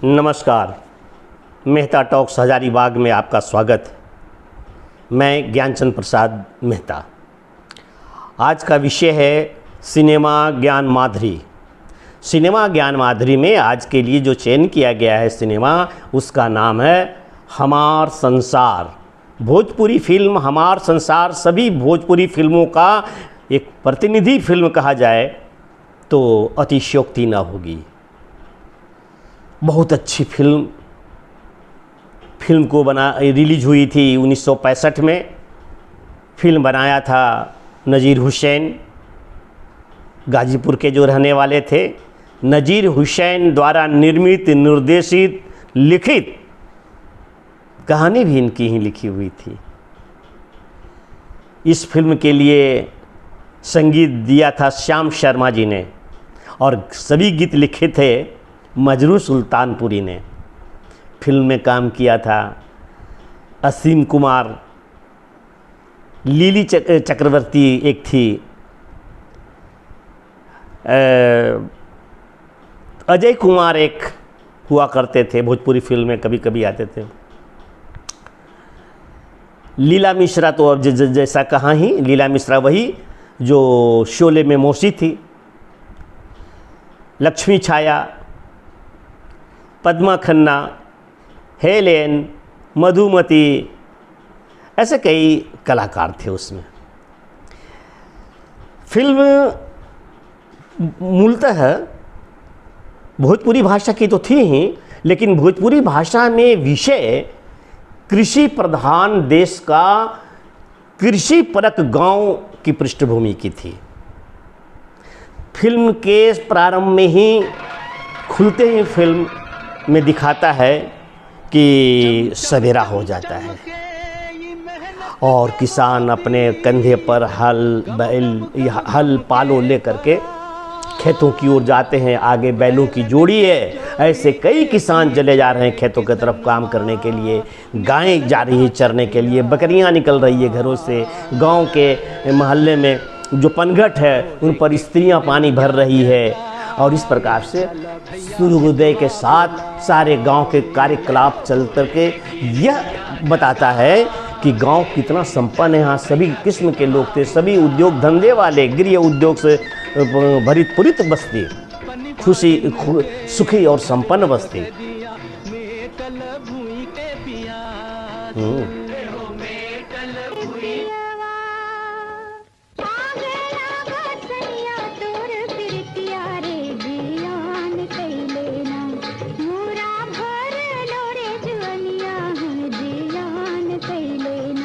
नमस्कार। मेहता टॉक्स हजारीबाग में आपका स्वागत है। मैं ज्ञानचंद प्रसाद मेहता। आज का विषय है सिनेमा ज्ञान माधुरी। सिनेमा ज्ञान माधुरी में आज के लिए जो चयन किया गया है सिनेमा, उसका नाम है हमार संसार। भोजपुरी फिल्म हमार संसार सभी भोजपुरी फिल्मों का एक प्रतिनिधि फिल्म कहा जाए तो अतिशयोक्ति न होगी। बहुत अच्छी फिल्म को रिलीज हुई थी 1965 में। फिल्म बनाया था नज़ीर हुसैन, गाजीपुर के जो रहने वाले थे। नज़ीर हुसैन द्वारा निर्मित, निर्देशित, लिखित, कहानी भी इनकी ही लिखी हुई थी। इस फिल्म के लिए संगीत दिया था श्याम शर्मा जी ने और सभी गीत लिखे थे मजरू सुल्तानपुरी ने। फिल्म में काम किया था असीम कुमार, लीली चक्रवर्ती एक थी, अजय कुमार एक हुआ करते थे, भोजपुरी फिल्म में कभी कभी आते थे। लीला मिश्रा तो अब जैसा कहा ही, लीला मिश्रा वही जो शोले में मौसी थी। लक्ष्मी छाया, पद्मा खन्ना, हेलेन, मधुमती, ऐसे कई कलाकार थे उसमें। फिल्म मूलतः भोजपुरी भाषा की तो थी ही, लेकिन भोजपुरी भाषा में विषय कृषि प्रधान देश का कृषि परक गांव की पृष्ठभूमि की थी। फिल्म के प्रारंभ में ही, खुलते ही फिल्म में दिखाता है कि सवेरा हो जाता है और किसान अपने कंधे पर हल पालो ले करके खेतों की ओर जाते हैं। आगे बैलों की जोड़ी है। ऐसे कई किसान चले जा रहे हैं खेतों की तरफ काम करने के लिए। गायें जा रही हैं चरने के लिए, बकरियां निकल रही है घरों से। गांव के मोहल्ले में जो पनघट है उन पर स्त्रियां पानी भर रही है। और इस प्रकार से सूर्योदय के साथ सारे गांव के कार्यकलाप चल करके यह बताता है कि गांव कितना संपन्न है। यहाँ सभी किस्म के लोग थे, सभी उद्योग धंधे वाले, गृह उद्योग से भरित पुरित बस्ती, सुखी और संपन्न बस्ती।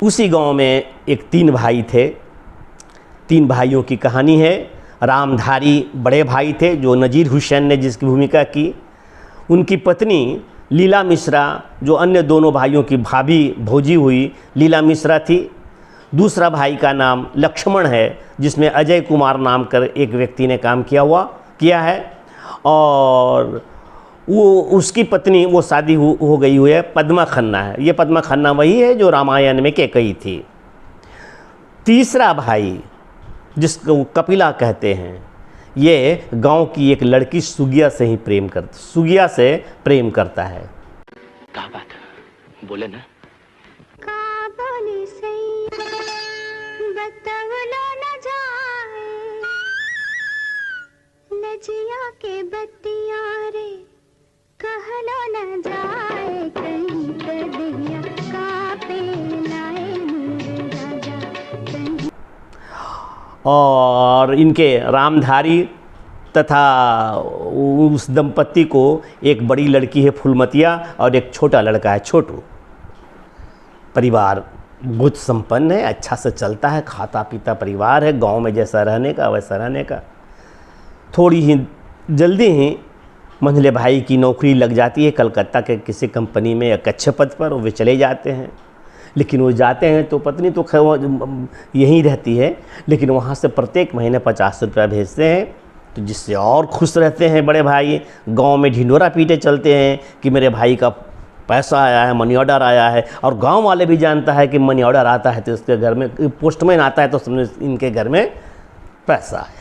उसी गांव में एक 3 भाई थे। 3 भाइयों की कहानी है। रामधारी बड़े भाई थे जो नज़ीर हुसैन ने जिसकी भूमिका की। उनकी पत्नी लीला मिश्रा, जो अन्य दोनों भाइयों की भाभी भौजी हुई, लीला मिश्रा थी। दूसरा भाई का नाम लक्ष्मण है, जिसमें अजय कुमार नाम कर एक व्यक्ति ने काम किया है। और वो उसकी पत्नी, वो शादी हो गई हुई है, पद्मा खन्ना है। ये पद्मा खन्ना वही है जो रामायण में कैकई थी। तीसरा भाई जिसको कपिला कहते हैं, ये गांव की एक लड़की सुगिया से प्रेम करता है। क्या बात है, बोले ना। नजिया के बत्तियां रे कहलो न जाए, कहीं कदिया कापे लाए मेरे राजा कहीं। और इनके रामधारी तथा उस दंपत्ति को एक बड़ी लड़की है फूलमतिया और एक छोटा लड़का है छोटू। परिवार बहुत संपन्न है, अच्छा से चलता है, खाता पीता परिवार है। गांव में जैसा रहने का वैसा रहने का। थोड़ी ही जल्दी ही मंझले भाई की नौकरी लग जाती है कलकत्ता के किसी कंपनी में एक अच्छे पद पर। वे चले जाते हैं, लेकिन वो जाते हैं तो पत्नी तो यहीं रहती है, लेकिन वहाँ से प्रत्येक महीने 50 रुपया भेजते हैं, तो जिससे और खुश रहते हैं बड़े भाई। गांव में ढिंढोरा पीटे चलते हैं कि मेरे भाई का पैसा आया है, मनी ऑर्डर आया है। और गांव वाले भी जानता है कि मनी ऑर्डर आता है तो उसके घर में, पोस्टमैन आता है तो समझो इनके घर में पैसा आया है।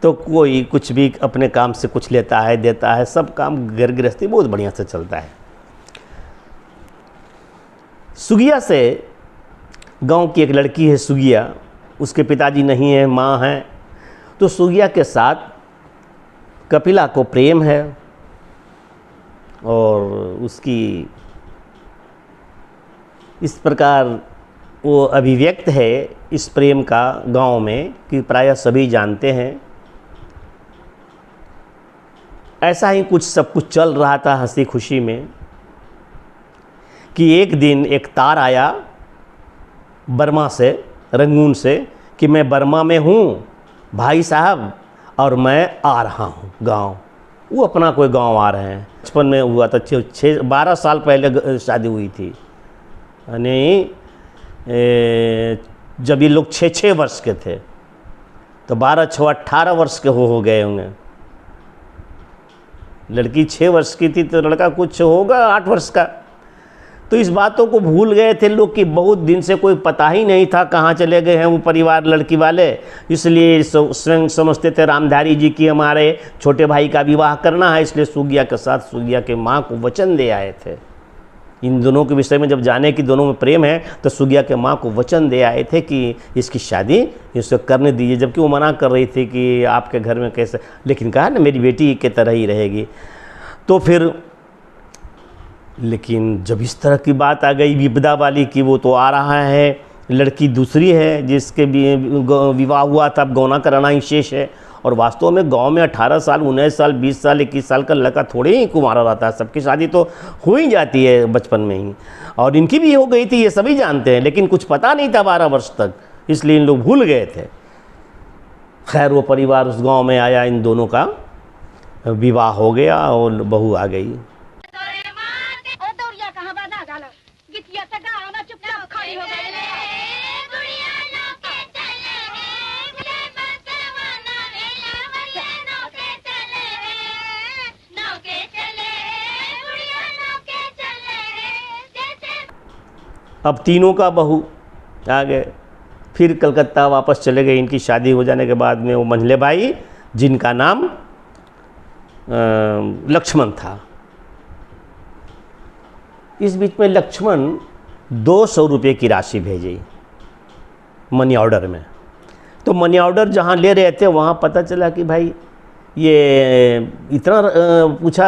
तो कोई कुछ भी अपने काम से कुछ लेता है देता है, सब काम घर गृहस्थी बहुत बढ़िया से चलता है। सुगिया से, गांव की एक लड़की है सुगिया, उसके पिताजी नहीं है, माँ है, तो सुगिया के साथ कपिला को प्रेम है और उसकी इस प्रकार वो अभिव्यक्त है इस प्रेम का गांव में कि प्रायः सभी जानते हैं। ऐसा ही कुछ सब कुछ चल रहा था हंसी खुशी में कि एक दिन एक तार आया बर्मा से, रंगून से, कि मैं बर्मा में हूँ भाई साहब और मैं आ रहा हूँ गांव। वो अपना कोई गांव आ रहे हैं। बचपन में हुआ था, 12 साल पहले शादी हुई थी, यानी जब ये लोग 6 वर्ष के थे तो 12 6 18 वर्ष के हो गए होंगे। लड़की 6 वर्ष की थी तो लड़का कुछ होगा 8 वर्ष का। तो इस बातों को भूल गए थे लोग कि बहुत दिन से कोई पता ही नहीं था कहाँ चले गए हैं वो परिवार लड़की वाले। इसलिए स्वयं समझते थे रामधारी जी की हमारे छोटे भाई का विवाह करना है, इसलिए सुगिया के साथ सुगिया के माँ को वचन दे आए थे। इन दोनों के विषय में जब जाने कि दोनों में प्रेम है तो सुगिया के माँ को वचन दे आए थे कि इसकी शादी इससे करने दीजिए, जबकि वो मना कर रही थी कि आपके घर में कैसे, लेकिन कहा ना मेरी बेटी के तरह ही रहेगी। तो फिर लेकिन जब इस तरह की बात आ गई विपदा वाली कि वो तो आ रहा है, लड़की दूसरी है जिसके विवाह हुआ था, अब गौना कराना ही शेष है। और वास्तव में गांव में 18 साल 19 साल 20 साल 21 साल का लड़का थोड़े ही कुंवारा रहता है, सबकी शादी तो हो ही जाती है बचपन में ही, और इनकी भी हो गई थी, ये सभी जानते हैं, लेकिन कुछ पता नहीं था 12 वर्ष तक, इसलिए इन लोग भूल गए थे। खैर वो परिवार उस गाँव में आया, इन दोनों का विवाह हो गया और बहू आ गई। अब तीनों का बहू आ गए, फिर कलकत्ता वापस चले गए। इनकी शादी हो जाने के बाद में वो मंझले भाई जिनका नाम लक्ष्मण था, इस बीच में लक्ष्मण 200 रुपये की राशि भेजी मनी ऑर्डर में। तो मनी ऑर्डर जहाँ ले रहे थे वहाँ पता चला कि भाई ये इतना पूछा,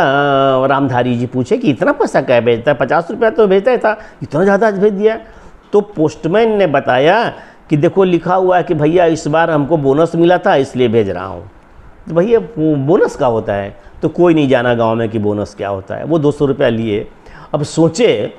रामधारी जी पूछे कि इतना पैसा क्या भेजता है, 50 रुपया तो भेजता ही था, इतना ज़्यादा भेज दिया। तो पोस्टमैन ने बताया कि देखो लिखा हुआ है कि भैया इस बार हमको बोनस मिला था इसलिए भेज रहा हूँ। तो भैया बोनस क्या होता है? तो कोई नहीं जाना गांव में कि बोनस क्या होता है। वो 200 रुपया लिए। अब सोचे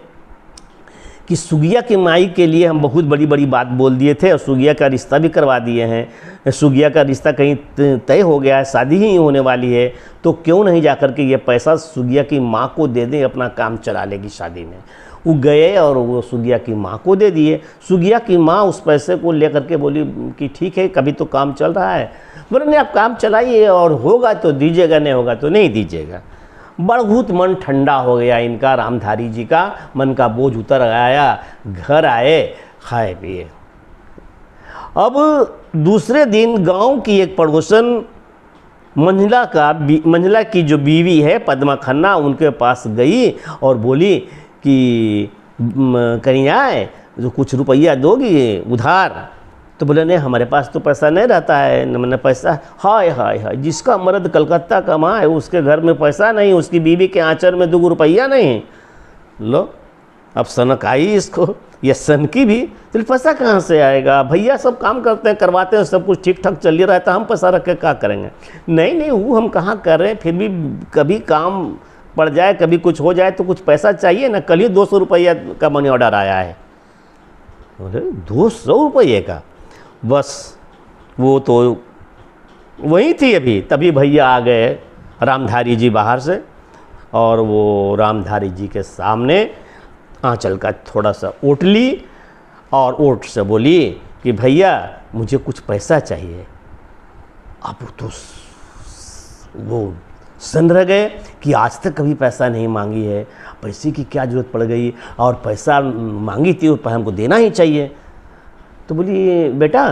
कि सुगिया की माई के लिए हम बहुत बड़ी बड़ी बात बोल दिए थे और सुगिया का रिश्ता भी करवा दिए हैं, सुगिया का रिश्ता कहीं तय हो गया है, शादी ही होने वाली है, तो क्यों नहीं जाकर के ये पैसा सुगिया की माँ को दे दें, अपना काम चला लेगी शादी में। वो गए और वो सुगिया की माँ को दे दिए। सुगिया की माँ उस पैसे को लेकर के बोली कि ठीक है, कभी तो काम चल रहा है। बोले नहीं, आप काम चलाइए और होगा तो दीजिएगा, नहीं होगा तो नहीं दीजिएगा। बहुत मन ठंडा हो गया इनका, रामधारी जी का मन का बोझ उतर आया। घर आए, खाए पिए। अब दूसरे दिन गांव की एक पड़ोसन मंझला की जो बीवी है पद्मा खन्ना, उनके पास गई और बोली कि कहीं आए तो कुछ रुपया दोगी उधार? तो बोले नहीं, हमारे पास तो पैसा नहीं रहता है, मैंने पैसा। हाय हाय हाय, जिसका मर्द कलकत्ता कमा है उसके घर में पैसा नहीं, उसकी बीवी के आंचल में 2 रुपया नहीं। लो अब सनक आई इसको, ये सन की भी, तो पैसा कहाँ से आएगा? भैया सब काम करते हैं, करवाते हैं, सब कुछ ठीक ठाक चल ही रहता है, हम पैसा रख के क्या करेंगे? नहीं वो हम कहाँ कर रहे हैं, फिर भी कभी काम पड़ जाए, कभी कुछ हो जाए तो कुछ पैसा चाहिए ना। कल ही 200 रुपया का मनी ऑर्डर आया है। बोले 200 रुपये का? बस वो तो वहीं थी अभी, तभी भैया आ गए रामधारी जी बाहर से, और वो रामधारी जी के सामने आंचल का थोड़ा सा ओट ली और ओट से बोली कि भैया मुझे कुछ पैसा चाहिए। अब तो वो सन रह गए कि आज तक कभी पैसा नहीं मांगी है, पैसे की क्या ज़रूरत पड़ गई, और पैसा मांगी थी और हमको देना ही चाहिए। तो बोली बेटा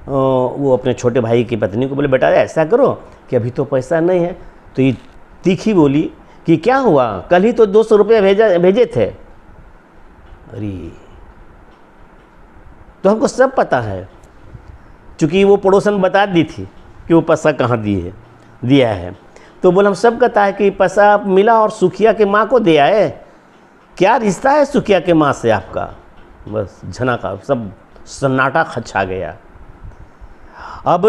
वो अपने छोटे भाई की पत्नी को बोले बेटा ऐसा करो कि अभी तो पैसा नहीं है। तो ये तीखी बोली कि क्या हुआ, कल ही तो 200 रुपये भेजे थे। अरे तो हमको सब पता है, चूँकि वो पड़ोसन बता दी थी कि वो पैसा कहाँ दिया है। तो बोले हम सब कहता है कि पैसा मिला और सुखिया के माँ को दिया है। क्या रिश्ता है सुखिया के माँ से आपका? बस झना का सब सन्नाटा छा गया। अब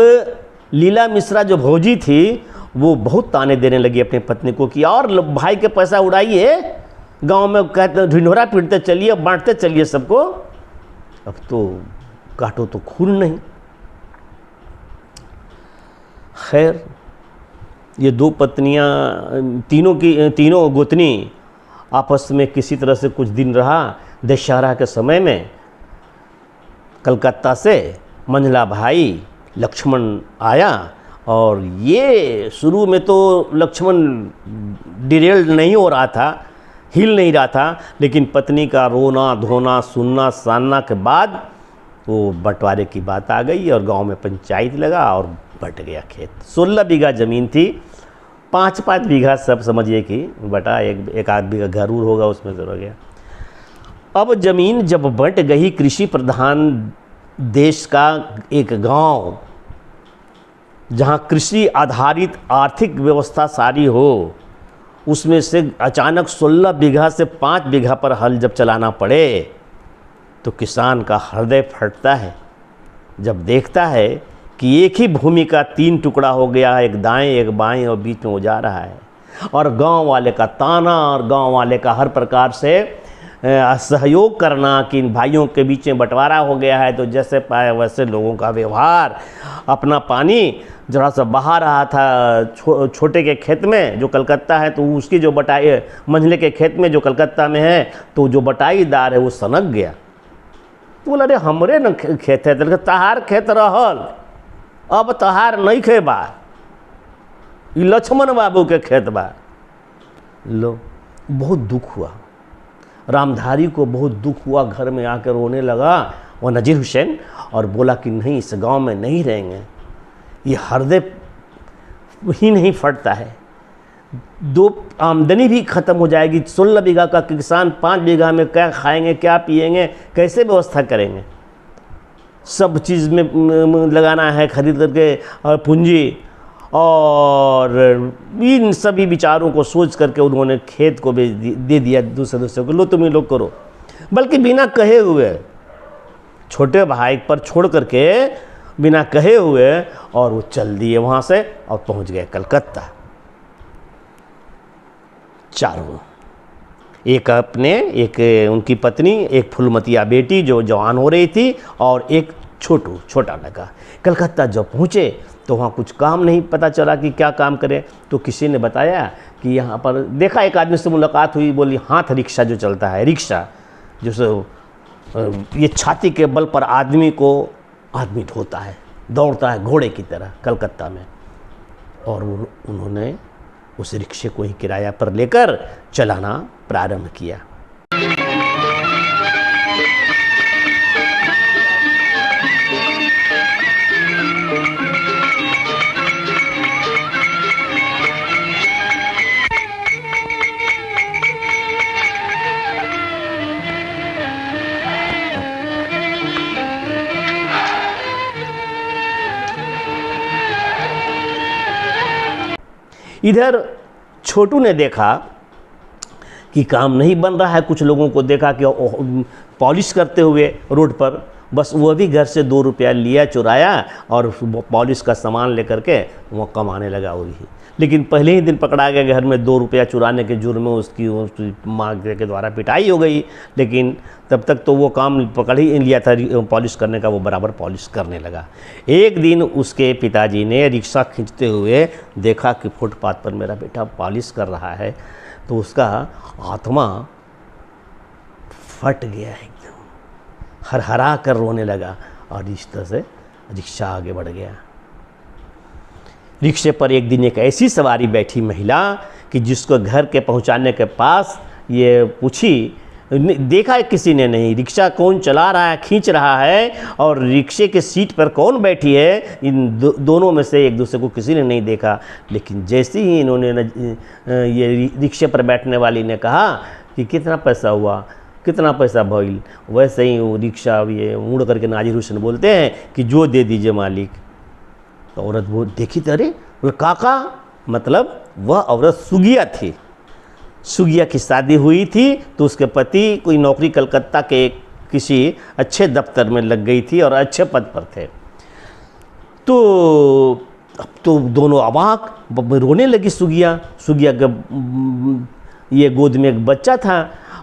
लीला मिश्रा जो भौजी थी वो बहुत ताने देने लगी अपनी पत्नी को कि और भाई के पैसा उड़ाइए, गांव में कहते ढिंढोरा पीटते चलिए, बांटते चलिए सबको, अब तो काटो तो खून नहीं। खैर ये दो पत्नियां तीनों गोतनी आपस में किसी तरह से कुछ दिन रहा। दशहरा के समय में कलकत्ता से मंझला भाई लक्ष्मण आया और ये शुरू में तो लक्ष्मण डिरेल्ड नहीं हो रहा था, हिल नहीं रहा था, लेकिन पत्नी का रोना धोना सुनना सानना के बाद वो बंटवारे की बात आ गई और गांव में पंचायत लगा और बट गया खेत। 16 बीघा ज़मीन थी, 5-5 बीघा सब समझिए कि बटा, एक आध बीघा घर उर होगा उसमें से हो गया। अब ज़मीन जब बंट गई, कृषि प्रधान देश का एक गांव जहां कृषि आधारित आर्थिक व्यवस्था सारी हो, उसमें से अचानक 16 बीघा से 5 बीघा पर हल जब चलाना पड़े तो किसान का हृदय फटता है जब देखता है कि एक ही भूमि का 3 टुकड़ा हो गया, एक दाएं एक बाएं और बीच में वो जा रहा है। और गांव वाले का ताना और गांव वाले का हर प्रकार से सहयोग करना कि इन भाइयों के बीच में बंटवारा हो गया है। तो जैसे पाए वैसे लोगों का व्यवहार। अपना पानी जरा सा बहा रहा था छोटे के खेत में जो कलकत्ता है, तो उसकी जो बटाई मंझले के खेत में जो कलकत्ता में है, तो जो बटाईदार है वो सनक गया। तो बोला अरे हमरे न खेत है, तो तहार खेत रहल, अब तहार नहीं खे बा, ये लक्ष्मण बाबू के खेत बा। लो, बहुत दुख हुआ रामधारी को, बहुत दुख हुआ, घर में आकर रोने लगा वो नजीर हुसैन और बोला कि नहीं, इस गांव में नहीं रहेंगे, ये हृदय ही नहीं फटता है, 2 आमदनी भी ख़त्म हो जाएगी। 16 बीघा का किसान 5 बीघा में क्या खाएंगे, क्या पिएंगे, कैसे व्यवस्था करेंगे? सब चीज़ में लगाना है खरीद करके पूंजी, और इन सभी विचारों को सोच करके उन्होंने खेत को दे दिया दूसरे को, लो तुम ही लोग करो। बल्कि बिना कहे हुए छोटे भाई पर छोड़ करके बिना कहे हुए, और वो चल दिए वहाँ से और पहुँच गए कलकत्ता। चारों, एक उनकी पत्नी, एक फुलमतिया बेटी जो जवान हो रही थी, और एक छोटा लड़का। कलकत्ता जब पहुँचे तो वहाँ कुछ काम नहीं पता चला कि क्या काम करें। तो किसी ने बताया कि यहाँ पर देखा, एक आदमी से मुलाकात हुई, बोली हाथ रिक्शा जो चलता है, रिक्शा जो ये छाती के बल पर आदमी ढोता है, दौड़ता है घोड़े की तरह कलकत्ता में। और उन्होंने उस रिक्शे को ही किराया पर लेकर चलाना प्रारंभ किया। इधर छोटू ने देखा कि काम नहीं बन रहा है, कुछ लोगों को देखा कि पॉलिश करते हुए रोड पर, बस वह भी घर से 2 रुपया लिया, चुराया और पॉलिश का सामान लेकर के वो कमाने लगा वो भी। लेकिन पहले ही दिन पकड़ा गया घर में 2 रुपया चुराने के जुर्म में, उसकी माँ के द्वारा पिटाई हो गई। लेकिन तब तक तो वो काम पकड़ ही लिया था पॉलिश करने का, वो बराबर पॉलिश करने लगा। एक दिन उसके पिताजी ने रिक्शा खींचते हुए देखा कि फुटपाथ पर मेरा बेटा पॉलिश कर रहा है, तो उसका आत्मा फट गया, एकदम हरहरा कर रोने लगा और इस तरह से रिक्शा आगे बढ़ गया। रिक्शे पर एक दिन एक ऐसी सवारी बैठी महिला कि जिसको घर के पहुंचाने के पास ये पूछी देखा है किसी ने नहीं। रिक्शा कौन चला रहा है, खींच रहा है, और रिक्शे के सीट पर कौन बैठी है, इन दोनों में से एक दूसरे को किसी ने नहीं देखा। लेकिन जैसे ही इन्होंने ये रिक्शे पर बैठने वाली ने कहा कि कितना पैसा हुआ, कितना पैसा भइल, वैसे ही वो रिक्शा ये मुड़ करके नाजिर हुसैन बोलते हैं कि जो दे दीजिए मालिक। तो औरत वो देखी तो अरे वो काका, मतलब वह औरत सुगिया थी। सुगिया की शादी हुई थी तो उसके पति कोई नौकरी कलकत्ता के किसी अच्छे दफ्तर में लग गई थी और अच्छे पद पर थे। तो अब तो दोनों अवाक, रोने लगी सुगिया। सुगिया का ये गोद में एक बच्चा था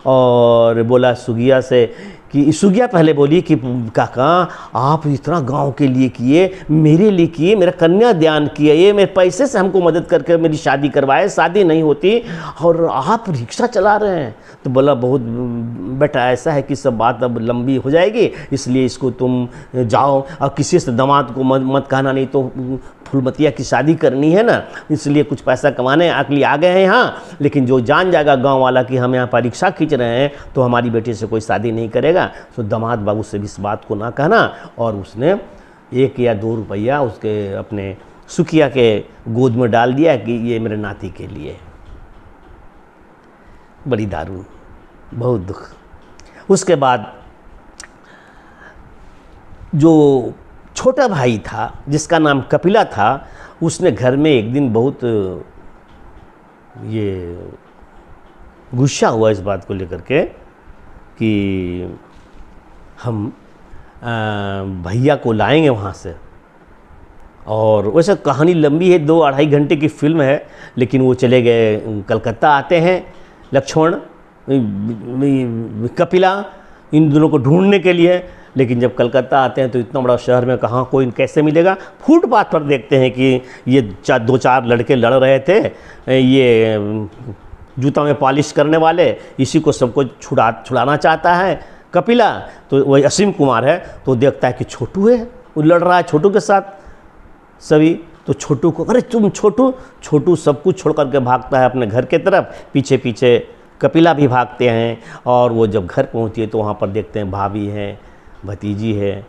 और बोला सुगिया से कि सुगिया पहले बोली कि काका आप इतना गांव के लिए किए, मेरे लिए किए, मेरा कन्यादान किए, ये मेरे पैसे से हमको मदद करके मेरी शादी करवाए, शादी नहीं होती और आप रिक्शा चला रहे हैं। तो बोला बहुत बेटा ऐसा है कि सब बात अब लंबी हो जाएगी, इसलिए इसको तुम जाओ और किसी से दामाद को मत कहना, नहीं तो फुलमतिया की शादी करनी है ना, इसलिए कुछ पैसा कमाने अकली आ गए हैं यहाँ। लेकिन जो जान जाएगा गांव वाला कि हम यहाँ पर रिक्शा खींच रहे हैं तो हमारी बेटी से कोई शादी नहीं करेगा, तो दामाद बाबू से भी इस बात को ना कहना। और उसने 1 या 2 रुपया उसके अपने सुखिया के गोद में डाल दिया कि ये मेरे नाती के लिए। बड़ी दारुण, बहुत दुख। उसके बाद जो छोटा भाई था जिसका नाम कपिला था, उसने घर में एक दिन बहुत ये गुस्सा हुआ इस बात को लेकर के कि हम भैया को लाएंगे वहाँ से। और वैसे कहानी लंबी है, 2-2.5 घंटे की फिल्म है, लेकिन वो चले गए कलकत्ता। आते हैं लक्ष्मण कपिला इन दोनों को ढूंढने के लिए, लेकिन जब कलकत्ता आते हैं तो इतना बड़ा शहर में कहाँ कोई कैसे मिलेगा। फुटपाथ पर देखते हैं कि ये 2-4 लड़के लड़ रहे थे, ये जूता में पॉलिश करने वाले, इसी को सबको छुड़ाना चाहता है कपिला। तो वही असीम कुमार है, तो देखता है कि छोटू है, वो लड़ रहा है छोटू के साथ सभी। तो छोटू को, अरे तुम छोटू सब कुछ छोड़ करके भागता है अपने घर के तरफ, पीछे पीछे कपिला भी भागते हैं। और वो जब घर पहुँची है तो वहाँ पर देखते हैं भाभी हैं, भतीजी है,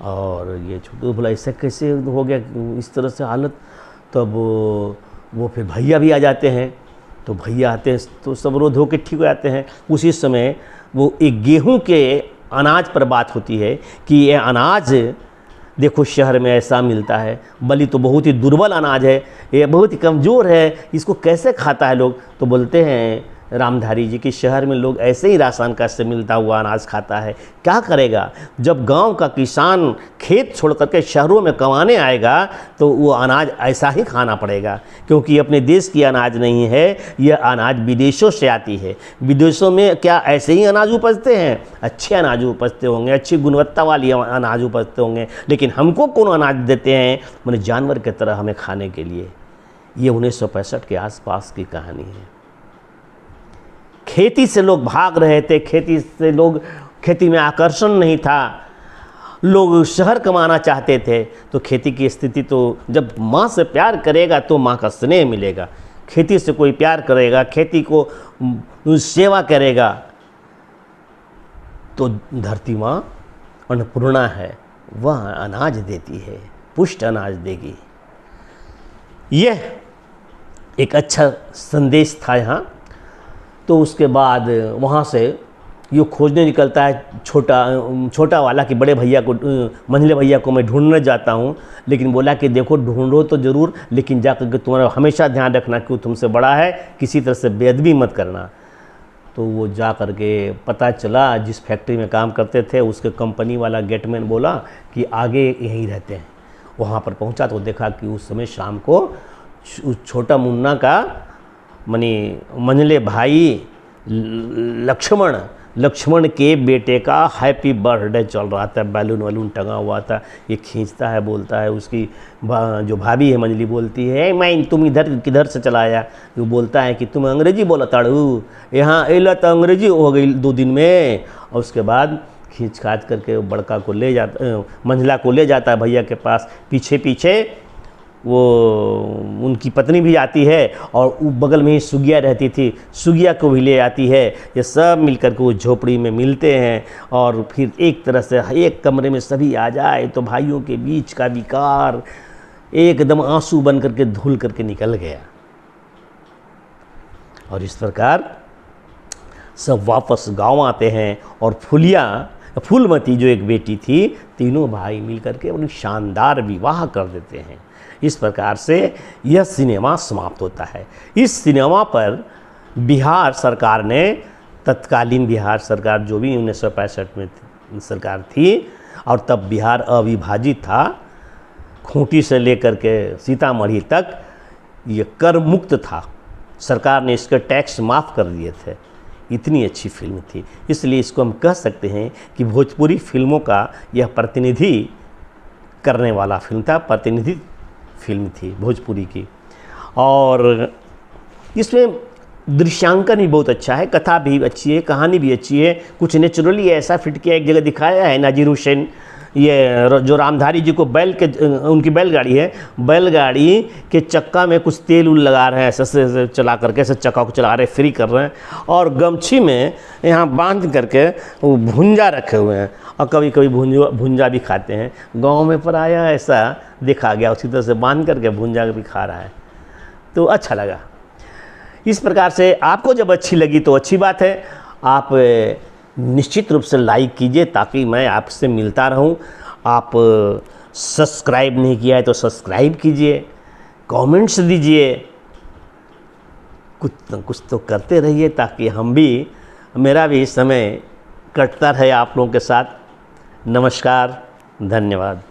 और ये छोटू बोला ऐसा कैसे हो गया इस तरह से हालत। तब वो फिर भैया भी आ जाते हैं। तो भैया आते हैं तो सब रो धो के ठीक हो जाते हैं। उसी समय वो एक गेहूं के अनाज पर बात होती है कि ये अनाज देखो शहर में ऐसा मिलता है, बलि तो बहुत ही दुर्बल अनाज है, ये बहुत ही कमज़ोर है, इसको कैसे खाता है लोग। तो बोलते हैं रामधारी जी कि शहर में लोग ऐसे ही राशन कार्ड से मिलता हुआ अनाज खाता है, क्या करेगा। जब गांव का किसान खेत छोड़ करके शहरों में कमाने आएगा तो वो अनाज ऐसा ही खाना पड़ेगा, क्योंकि अपने देश की अनाज नहीं है, यह अनाज विदेशों से आती है। विदेशों में क्या ऐसे ही अनाज उपजते हैं, अच्छे अनाज उपजते होंगे, अच्छी गुणवत्ता वाली अनाज उपजते होंगे, लेकिन हमको कौन अनाज देते हैं, मैंने जानवर की तरह हमें खाने के लिए। ये 1965 के आसपास की कहानी है। खेती से लोग भाग रहे थे, खेती में आकर्षण नहीं था, लोग शहर कमाना चाहते थे। तो खेती की स्थिति तो जब माँ से प्यार करेगा तो माँ का स्नेह मिलेगा, खेती से कोई प्यार करेगा, खेती को सेवा करेगा तो धरती माँ अन्नपूर्णा है, वह अनाज देती है, पुष्ट अनाज देगी। यह एक अच्छा संदेश था यहाँ। तो उसके बाद वहाँ से ये खोजने निकलता है छोटा वाला कि बड़े भैया को, मंझले भैया को मैं ढूंढने जाता हूँ। लेकिन बोला कि देखो ढूंढो तो ज़रूर, लेकिन जाकर के तुम्हारा हमेशा ध्यान रखना कि वो तुमसे बड़ा है, किसी तरह से बेअदबी मत करना। तो वो जा कर के पता चला जिस फैक्ट्री में काम करते थे उसके कंपनी वाला गेटमैन बोला कि आगे यहीं रहते हैं। वहाँ पर पहुँचा तो देखा कि उस समय शाम को उस छोटा मुन्ना का मंझले भाई लक्ष्मण के बेटे का हैप्पी बर्थडे चल रहा था, बैलून वैलून टंगा हुआ था। ये खींचता है, बोलता है, उसकी जो भाभी है मंजली बोलती है मैं तुम इधर किधर से चला आया। वो बोलता है कि तुम अंग्रेजी बोला ताड़ू, यहाँ एला तो अंग्रेजी हो गई 2 दिन में। और उसके बाद खींच खाच करके बड़का को ले जाता, मंझला को ले जाता है भैया के पास, पीछे पीछे वो उनकी पत्नी भी आती है और बगल में ही सुगिया रहती थी, सुगिया को भी ले आती है। ये सब मिलकर के वो झोपड़ी में मिलते हैं और फिर एक तरह से एक कमरे में सभी आ जाए तो भाइयों के बीच का विकार एकदम आंसू बन करके धुल करके निकल गया। और इस प्रकार सब वापस गांव आते हैं और फूलमती जो एक बेटी थी, तीनों भाई मिलकर के बड़ी शानदार विवाह कर देते हैं। इस प्रकार से यह सिनेमा समाप्त होता है। इस सिनेमा पर बिहार सरकार ने, तत्कालीन बिहार सरकार जो भी 1965 में सरकार थी और तब बिहार अविभाजित था, खूंटी से लेकर के सीतामढ़ी तक ये कर मुक्त था। सरकार ने इसके टैक्स माफ़ कर दिए थे। इतनी अच्छी फिल्म थी, इसलिए इसको हम कह सकते हैं कि भोजपुरी फिल्मों का यह प्रतिनिधि करने वाला फिल्म था, प्रतिनिधि फिल्म थी भोजपुरी की। और इसमें दृश्यांकन भी बहुत अच्छा है, कथा भी अच्छी है, कहानी भी अच्छी है। कुछ नेचुरली ऐसा फिट किया, एक जगह दिखाया है नाजिर हुसैन, ये जो रामधारी जी को उनकी बैलगाड़ी है, बैलगाड़ी के चक्का में कुछ तेल उल लगा रहे हैं, ऐसे चला करके ऐसे चक्का को चला रहे, फ्री कर रहे हैं और गमछी में यहाँ बांध करके वो भुंजा रखे हुए हैं और कभी कभी भुंजा भी खाते हैं। गांव में पराया ऐसा देखा गया, उसी तरह से बांध करके भुंजा भी खा रहा है, तो अच्छा लगा। इस प्रकार से आपको जब अच्छी लगी तो अच्छी बात है, आप निश्चित रूप से लाइक कीजिए ताकि मैं आपसे मिलता रहूं। आप सब्सक्राइब नहीं किया है तो सब्सक्राइब कीजिए, कमेंट्स दीजिए, कुछ तो करते रहिए ताकि मेरा भी समय कटता रहे आप लोगों के साथ। नमस्कार, धन्यवाद।